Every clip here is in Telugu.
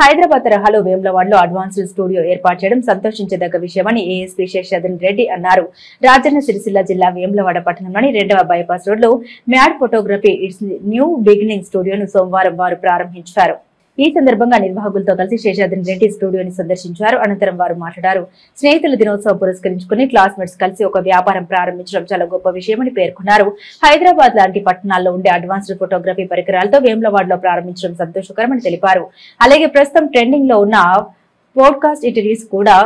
హైదరాబాద్ తరహాలో వేములవాడలో అడ్వాన్స్డ్ స్టూడియో ఏర్పాటు చేయడం సంతోషించదగ్గ విషయమని ఏఎస్పీ శేషాద్రి రెడ్డి అన్నారు. రాజన్న సిరిసిల్ల జిల్లా వేములవాడ పట్టణంలోని 2వ బైపాస్ రోడ్ లో mad photography it's new beginning స్టూడియోను సోమవారం వారు ప్రారంభించారు. ఈ సందర్భంగా నిర్వాహకులతో కలిసి శేషాద్రి రెడ్డి స్టూడియోని సందర్శించారు. అనంతరం వారు మాట్లాడారు. స్నేహితుల దినోత్సవం పురస్కరించుకుని క్లాస్మేట్స్ కలిసి ఒక వ్యాపారం ప్రారంభించడం చాలా గొప్ప విషయమని పేర్కొన్నారు. హైదరాబాద్ లాంటి పట్టణాల్లో ఉండే అడ్వాన్స్డ్ ఫోటోగ్రఫీ పరికరాలతో వేములవాడలో ప్రారంభించడం సంతోషకరమని తెలిపారు. అలాగే ప్రస్తుతం ట్రెండింగ్ లో ఉన్న పోడ్కాస్ట్ ఇంటర్వ్యూస్ కూడా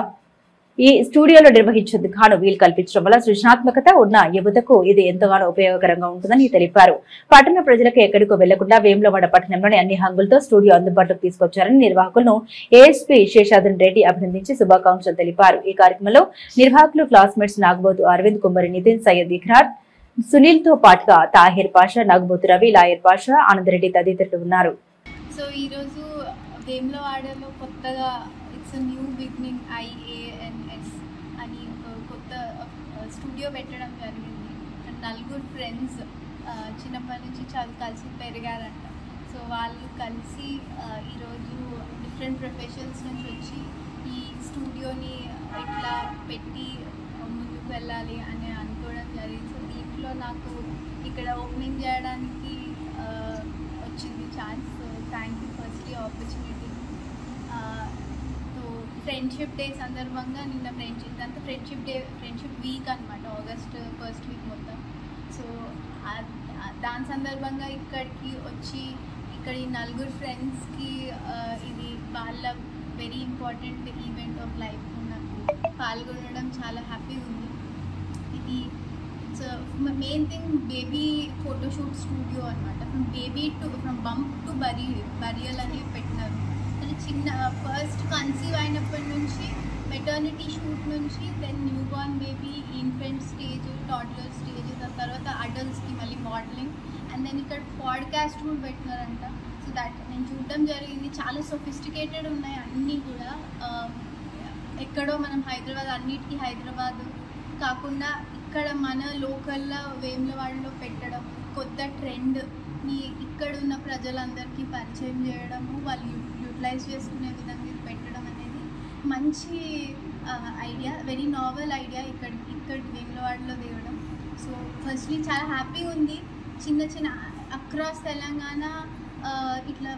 ఈ స్టూడియోలో నిర్వహించేందుకు గాను వీలు కల్పించడం వల్ల సృజనాత్మకత ఉన్న యువతకు ఇది ఎంతగానో ఉపయోగకరంగా ఉంటుందని తెలిపారు. పట్టణ ప్రజలకు ఎక్కడికో వెళ్లకుండా వేములవాడ పట్టణంలోని అన్ని హంగులతో స్టూడియో అందుబాటులోకి తీసుకొచ్చారని నిర్వాహకులను ఏఎస్పీ శేషాద్రి రెడ్డి అభినందించి శుభాకాంక్షలు తెలిపారు. ఈ కార్యక్రమంలో నిర్వాహకులు క్లాస్మేట్స్ నాగబోతు అరవింద్, కుమ్మరి నితిన్, సయ్యద్ ఇఖ్రార్, సునీల్ తో పాటుగా తాహిర్ పాషా, నాగబోతు రవి, లాయర్ పాషా, ఆనందరెడ్డి తదితరులు ఉన్నారు. సో ఈరోజు వేములవాడలో కొత్తగా ఇట్స్ న్యూ బిగినింగ్ IANS అని ఒక కొత్త స్టూడియో పెట్టడం జరిగింది. నలుగురు ఫ్రెండ్స్ చిన్నప్పటి నుంచి కలిసి పెరిగారంట. సో వాళ్ళు కలిసి ఈరోజు డిఫరెంట్ ప్రొఫెషన్స్ నుంచి వచ్చి ఈ స్టూడియోని ఇట్లా పెట్టి ముందుకు వెళ్ళాలి అని అనుకోవడం జరిగింది. సో దీంట్లో నాకు ఇక్కడ ఓపెనింగ్ చేయడానికి వచ్చింది chance. Thank you firstly opportunity. Friendship day సందర్భంగా నిన్న ఫ్రెండ్షిప్ వీక్ అనమాట, ఆగస్ట్ ఫస్ట్ వీక్ మొత్తం. సో దాని సందర్భంగా ఇక్కడికి వచ్చి ఇక్కడ ఈ నలుగురు ఫ్రెండ్స్కి ఇది వాళ్ళ very important event of life నాకు పాల్గొనడం చాలా హ్యాపీగా ఉంది. ఇది main thing baby photoshoot studio అనమాట. ఫ్రమ్ బంప్ టు బరియల్ అని పెట్టినారు. చిన్న ఫస్ట్ కన్సీవ్ అయినప్పటి నుంచి మెటర్నిటీ షూట్ నుంచి then new born baby, infant stage, toddler stage, దాని తర్వాత అడల్ట్స్కి మళ్ళీ మోడలింగ్, అండ్ దెన్ ఇక్కడ పాడ్కాస్ట్ కూడా పెట్టినారంట. సో దట్ నేను చూడడం జరిగింది. చాలా సొఫిస్టికేటెడ్ ఉన్నాయి అన్నీ కూడా. ఎక్కడో మనం హైదరాబాద్ అన్నిటికీ హైదరాబాద్ కాకుండా ఇక్కడ మన లోకల్లో వేములవాడలో పెట్టడం, కొత్త ట్రెండ్ని ఇక్కడ ఉన్న ప్రజలందరికీ పరిచయం చేయడము, వాళ్ళు యూటిలైజ్ చేసుకునే విధంగా పెట్టడం అనేది మంచి ఐడియా, వెరీ నావెల్ ఐడియా ఇక్కడ వేములవాడలో తేవడం. సో ఫస్ట్లీ చాలా హ్యాపీగా ఉంది. చిన్న అక్రాస్ తెలంగాణ ఇట్లా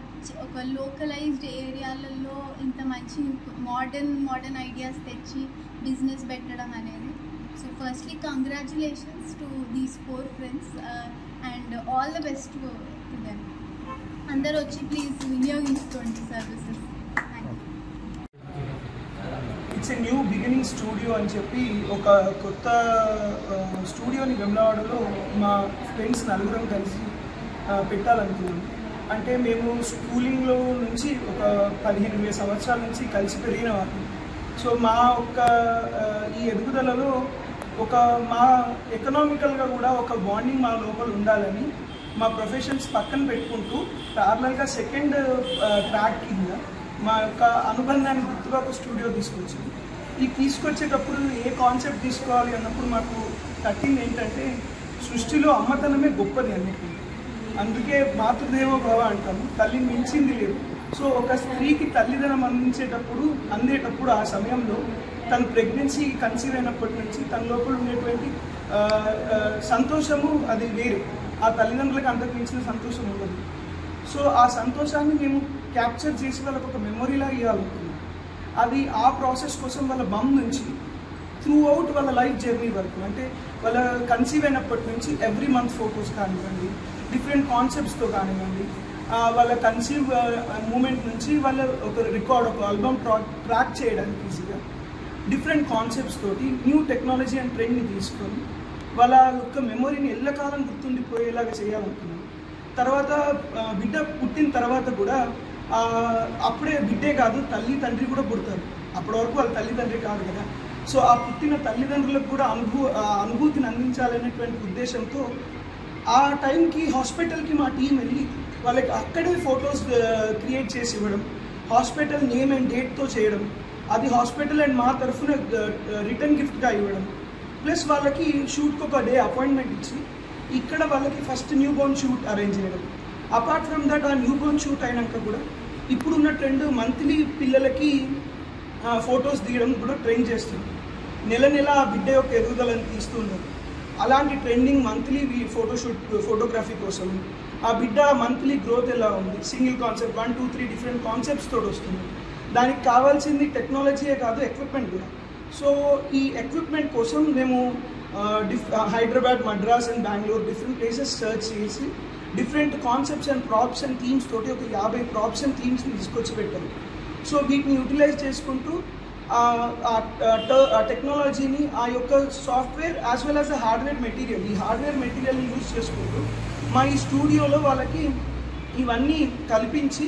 ఒక లోకలైజ్డ్ ఏరియాలలో ఇంత మంచి మోడర్న్ ఐడియాస్ తెచ్చి బిజినెస్ పెట్టడం అనేది. So firstly congratulations to these 4 friends and all the best to them. అందరూ వచ్చి ప్లీజ్ వినియోగించుకోండి services. It's a new beginning studio అని చెప్పి ఒక కొత్త స్టూడియోని వేములవాడలో మా ఫ్రెండ్స్ నలుగురం కలిసి పెట్టాలనుకున్నాం. అంటే మేము స్కూలింగ్లో నుంచి ఒక 15-20 సంవత్సరాల నుంచి కలిసి పెరిగిన వాళ్ళం. సో మా ఈ ఎదుగుదలలో మా ఎకనామికల్గా కూడా ఒక బాండింగ్ మా లోపల ఉండాలని మా ప్రొఫెషన్స్ పక్కన పెట్టుకుంటూ ప్యారలల్గా సెకండ్ ట్రాక్ కింద మా యొక్క అనుబంధాన్ని గుర్తుగా ఒక స్టూడియో తీసుకొచ్చింది. ఈ తీసుకొచ్చేటప్పుడు ఏ కాన్సెప్ట్ తీసుకోవాలి అన్నప్పుడు మాకు తట్టింది ఏంటంటే సృష్టిలో అమ్మతనమే గొప్పది అన్నిటికీ. అందుకే మాతృదేవో భవ అంటాము, తల్లిని మించింది లేదు. సో ఒక స్త్రీకి తల్లిదనం అందేటప్పుడు ఆ సమయంలో తన ప్రెగ్నెన్సీ కన్సీవ్ అయినప్పటి నుంచి తన లోపల ఉండేటువంటి సంతోషము అది వేరు. ఆ తల్లిదండ్రులకు అంతకు మించిన సంతోషం ఉండదు. సో ఆ సంతోషాన్ని మేము క్యాప్చర్ చేసి వాళ్ళకి ఒక మెమొరీలా ఇవ్వాలనుకున్నాం. అది ఆ ప్రాసెస్ కోసం వాళ్ళ బమ్ నుంచి త్రూ అవుట్ వాళ్ళ లైఫ్ జర్నీ వరకు, అంటే వాళ్ళ కన్సీవ్ అయినప్పటి నుంచి ఎవ్రీ మంత్ ఫొటోస్ కానివ్వండి, డిఫరెంట్ కాన్సెప్ట్స్తో కానివ్వండి, వాళ్ళ కన్సీవ్ మూమెంట్ నుంచి వాళ్ళ ఒక రికార్డ్, ఒక ఆల్బమ్ ట్రాక్ చేయడానికి ఈజీగా డిఫరెంట్ కాన్సెప్ట్స్ తోటి న్యూ టెక్నాలజీ అండ్ ట్రెండ్ని తీసుకొని వాళ్ళ యొక్క మెమొరీని ఎల్లకాలం గుర్తుండిపోయేలాగా చేయాలనుకున్నాం. తర్వాత బిడ్డ పుట్టిన తర్వాత కూడా అప్పుడే బిడ్డే కాదు తల్లి తండ్రి కూడా పుడతారు. అప్పటి వరకు వాళ్ళ తల్లిదండ్రి కాదు కదా. సో ఆ పుట్టిన తల్లిదండ్రులకు కూడా అనుభూతిని అందించాలనేటువంటి ఉద్దేశంతో ఆ టైంకి హాస్పిటల్కి మా టీం వెళ్ళి వాళ్ళకి అక్కడే ఫొటోస్ క్రియేట్ చేసి ఇవ్వడం, హాస్పిటల్ నేమ్ అండ్ డేట్తో చేయడం, అది హాస్పిటల్ అండ్ మా తరఫున రిటర్న్ గిఫ్ట్గా ఇవ్వడం, ప్లస్ వాళ్ళకి షూట్కి ఒక డే అపాయింట్మెంట్ ఇచ్చి ఇక్కడ వాళ్ళకి first new Born shoot arrange చేయడం. అపార్ట్ ఫ్రమ్ దట్ ఆ న్యూ బోర్న్ షూట్ అయినాక కూడా ఇప్పుడున్న ట్రెండ్ మంత్లీ పిల్లలకి ఫొటోస్ తీయడం కూడా ట్రైన్ చేస్తుంది. నెల నెల ఆ బిడ్డ యొక్క ఎదుగుదలను తీస్తున్నారు. అలాంటి ట్రెండింగ్ మంత్లీ ఫోటోగ్రఫీ కోసం ఆ బిడ్డ మంత్లీ గ్రోత్ ఎలా ఉంది, సింగిల్ కాన్సెప్ట్ 1, 2, 3 డిఫరెంట్ కాన్సెప్ట్స్ తోటి వస్తుంది. దానికి కావాల్సింది టెక్నాలజీయే కాదు, ఎక్విప్మెంట్ కూడా. సో ఈ ఎక్విప్మెంట్ కోసం మేము Hyderabad, Madras and Bengaluru different places search చేసి different concepts and props and themes తోటి ఒక 50 ప్రాప్స్ అండ్ థీమ్స్ని తీసుకొచ్చి పెట్టాము. సో వీటిని యూటిలైజ్ చేసుకుంటూ ఆ టెక్నాలజీని, ఆ యొక్క software as well as the hardware material, ఈ హార్డ్వేర్ మెటీరియల్ని యూజ్ చేసుకుంటూ మా ఈ స్టూడియోలో వాళ్ళకి ఇవన్నీ కల్పించి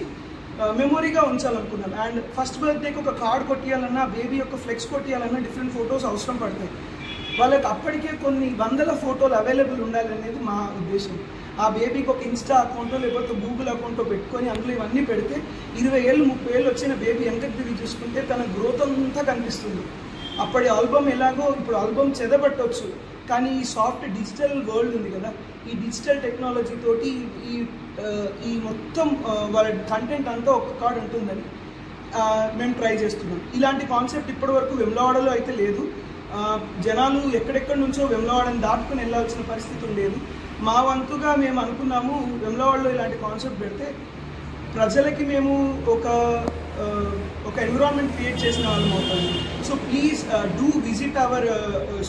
మెమొరీగా ఉంచాలనుకున్నాను. అండ్ ఫస్ట్ బర్త్డేకి ఒక కార్డ్ కొట్టియాలన్నా, బేబీ యొక్క ఫ్లెక్స్ కొట్టియాలన్నా డిఫరెంట్ ఫొటోస్ అవసరం పడతాయి. వాళ్ళకి అప్పటికే కొన్ని వందల ఫోటోలు అవైలబుల్ ఉండాలనేది మా ఉద్దేశం. ఆ బేబీకి ఒక ఇన్స్టా అకౌంటో లేకపోతే గూగుల్ అకౌంటో పెట్టుకొని అందులో ఇవన్నీ పెడితే 20 ఏళ్ళు 30 ఏళ్ళు వచ్చిన బేబీ వెనక్కి తిరిగి చూసుకుంటే తన గ్రోత్ అంతా కనిపిస్తుంది. అప్పటి ఆల్బమ్ ఎలాగో ఇప్పుడు ఆల్బమ్ చెదబట్టవచ్చు, కానీ ఈ సాఫ్ట్ డిజిటల్ వరల్డ్ ఉంది కదా, ఈ డిజిటల్ టెక్నాలజీ తోటి ఈ మొత్తం వాళ్ళ కంటెంట్ అంతా ఒక కార్డ్ ఉంటుందని మేము ట్రై చేస్తున్నాం. ఇలాంటి కాన్సెప్ట్ ఇప్పటివరకు వెమ్లవాడలో అయితే లేదు. జనాలు ఎక్కడెక్కడి నుంచో వెమ్లవాడని దాటుకుని వెళ్ళాల్సిన పరిస్థితి ఉండేది. మా వంతుగా మేము అనుకున్నాము వెమ్లవాడలో ఇలాంటి కాన్సెప్ట్ పెడితే ప్రజలకి మేము ఒక ఎన్విరాన్మెంట్ క్రియేట్ చేసిన వాళ్ళం అవుతాము. So please do visit our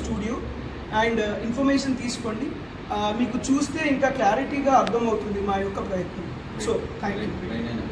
studio and information తీసుకోండి. మీకు చూస్తే ఇంకా క్లారిటీగా అర్థమవుతుంది మా యొక్క ప్రయత్నం. So thank you.